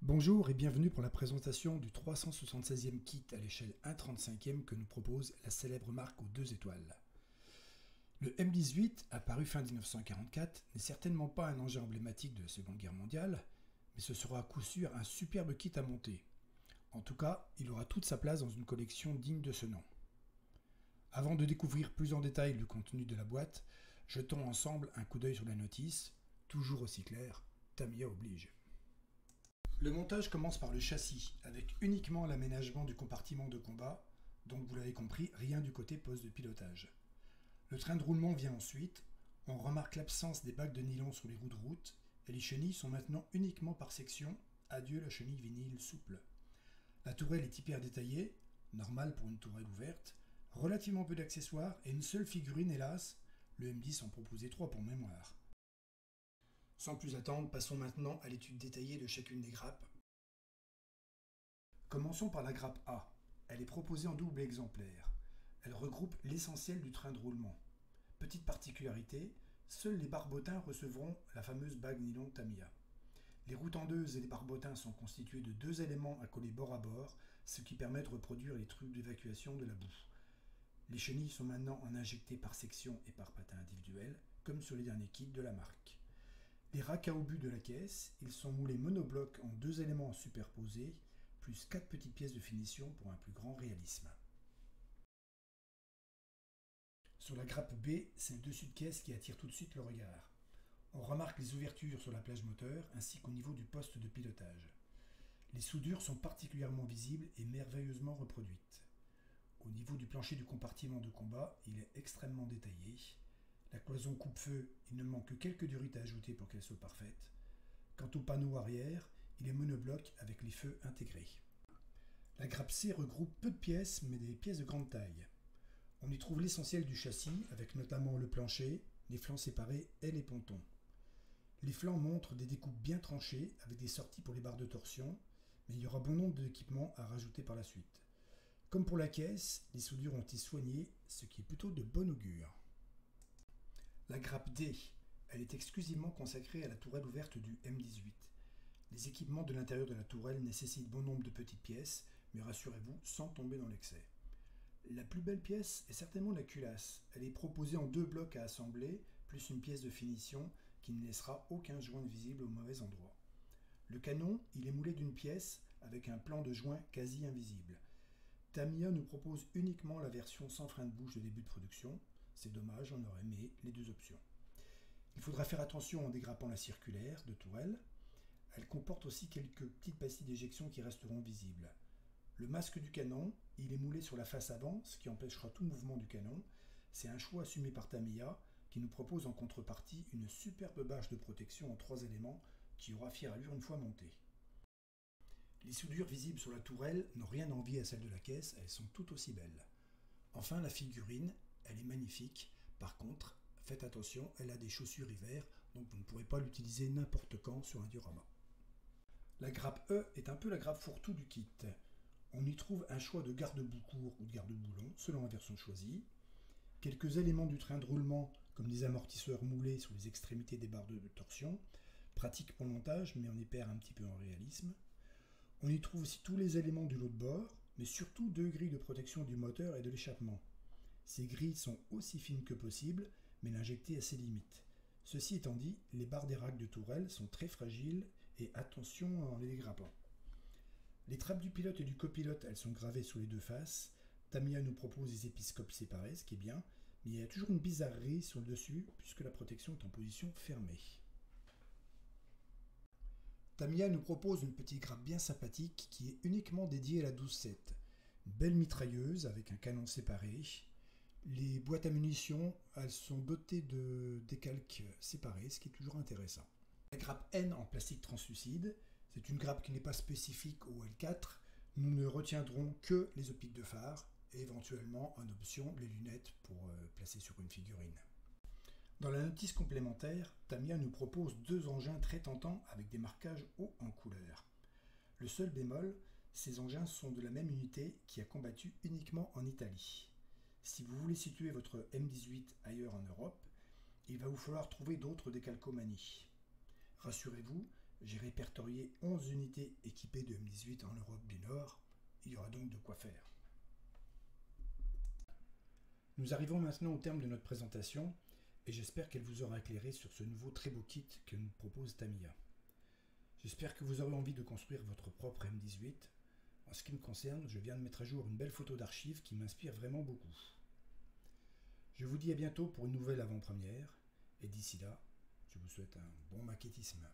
Bonjour et bienvenue pour la présentation du 376e kit à l'échelle 1/35e que nous propose la célèbre marque aux 2 étoiles. Le M18, apparu fin 1944, n'est certainement pas un engin emblématique de la Seconde Guerre mondiale, mais ce sera à coup sûr un superbe kit à monter. En tout cas, il aura toute sa place dans une collection digne de ce nom. Avant de découvrir plus en détail le contenu de la boîte, jetons ensemble un coup d'œil sur la notice, toujours aussi claire, Tamiya oblige. Le montage commence par le châssis, avec uniquement l'aménagement du compartiment de combat, donc vous l'avez compris, rien du côté poste de pilotage. Le train de roulement vient ensuite, on remarque l'absence des bacs de nylon sur les roues de route, et les chenilles sont maintenant uniquement par section, adieu la chenille vinyle souple. La tourelle est hyper détaillée, normale pour une tourelle ouverte, relativement peu d'accessoires et une seule figurine hélas, le M10 en proposait 3 pour mémoire. Sans plus attendre, passons maintenant à l'étude détaillée de chacune des grappes. Commençons par la grappe A. Elle est proposée en double exemplaire. Elle regroupe l'essentiel du train de roulement. Petite particularité, seuls les barbotins recevront la fameuse bague nylon Tamiya. Les roues tendeuses et les barbotins sont constitués de 2 éléments à coller bord à bord, ce qui permet de reproduire les tubes d'évacuation de la boue. Les chenilles sont maintenant en injectées par section et par patin individuel, comme sur les derniers kits de la marque. Les racks à obus de la caisse, ils sont moulés monobloc en 2 éléments superposés, plus 4 petites pièces de finition pour un plus grand réalisme. Sur la grappe B, c'est le dessus de caisse qui attire tout de suite le regard. On remarque les ouvertures sur la plage moteur ainsi qu'au niveau du poste de pilotage. Les soudures sont particulièrement visibles et merveilleusement reproduites. Au niveau du plancher du compartiment de combat, il est extrêmement détaillé. La cloison coupe-feu, il ne manque que quelques durites à ajouter pour qu'elle soit parfaite. Quant au panneau arrière, il est monobloc avec les feux intégrés. La grappe C regroupe peu de pièces, mais des pièces de grande taille. On y trouve l'essentiel du châssis, avec notamment le plancher, les flancs séparés et les pontons. Les flancs montrent des découpes bien tranchées, avec des sorties pour les barres de torsion, mais il y aura bon nombre d'équipements à rajouter par la suite. Comme pour la caisse, les soudures ont été soignées, ce qui est plutôt de bon augure. La grappe D, elle est exclusivement consacrée à la tourelle ouverte du M18. Les équipements de l'intérieur de la tourelle nécessitent bon nombre de petites pièces, mais rassurez-vous, sans tomber dans l'excès. La plus belle pièce est certainement la culasse. Elle est proposée en 2 blocs à assembler, plus une pièce de finition qui ne laissera aucun joint visible au mauvais endroit. Le canon, il est moulé d'une pièce avec un plan de joint quasi invisible. Tamiya nous propose uniquement la version sans frein de bouche de début de production. C'est dommage, on aurait aimé les 2 options. Il faudra faire attention en dégrappant la circulaire de tourelle. Elle comporte aussi quelques petites pastilles d'éjection qui resteront visibles. Le masque du canon, il est moulé sur la face avant, ce qui empêchera tout mouvement du canon. C'est un choix assumé par Tamiya, qui nous propose en contrepartie une superbe bâche de protection en 3 éléments qui aura fière allure une fois montée. Les soudures visibles sur la tourelle n'ont rien à envier à celles de la caisse, elles sont tout aussi belles. Enfin, la figurine, elle est magnifique. Par contre, faites attention, elle a des chaussures hiver, donc vous ne pourrez pas l'utiliser n'importe quand sur un diorama. La grappe E est un peu la grappe fourre-tout du kit. On y trouve un choix de garde-boue court ou de garde-boue long, selon la version choisie. Quelques éléments du train de roulement, comme des amortisseurs moulés sur les extrémités des barres de torsion. Pratique pour le montage, mais on y perd un petit peu en réalisme. On y trouve aussi tous les éléments du lot de bord, mais surtout 2 grilles de protection du moteur et de l'échappement. Ces grilles sont aussi fines que possible, mais l'injectée a ses limites. Ceci étant dit, les barres des racks de tourelle sont très fragiles et attention en les dégrappant. Les trappes du pilote et du copilote, elles sont gravées sur les 2 faces. Tamiya nous propose des épiscopes séparés, ce qui est bien, mais il y a toujours une bizarrerie sur le dessus, puisque la protection est en position fermée. Tamiya nous propose une petite grappe bien sympathique qui est uniquement dédiée à la 12-7. Une belle mitrailleuse avec un canon séparé. Les boîtes à munitions, elles sont dotées de décalques séparés, ce qui est toujours intéressant. La grappe N en plastique translucide, c'est une grappe qui n'est pas spécifique au L4. Nous ne retiendrons que les optiques de phare et éventuellement en option les lunettes pour placer sur une figurine. Dans la notice complémentaire, Tamiya nous propose 2 engins très tentants avec des marquages hauts en couleur. Le seul bémol, ces engins sont de la même unité qui a combattu uniquement en Italie. Si vous voulez situer votre M18 ailleurs en Europe, il va vous falloir trouver d'autres décalcomanies. Rassurez-vous, J'ai répertorié 11 unités équipées de M18 en Europe du Nord. Il y aura donc de quoi faire. Nous arrivons maintenant au terme de notre présentation et j'espère qu'elle vous aura éclairé sur ce nouveau très beau kit que nous propose Tamiya. J'espère que vous aurez envie de construire votre propre M18. En ce qui me concerne, je viens de mettre à jour une belle photo d'archive qui m'inspire vraiment beaucoup. Je vous dis à bientôt pour une nouvelle avant-première et d'ici là, je vous souhaite un bon maquettisme.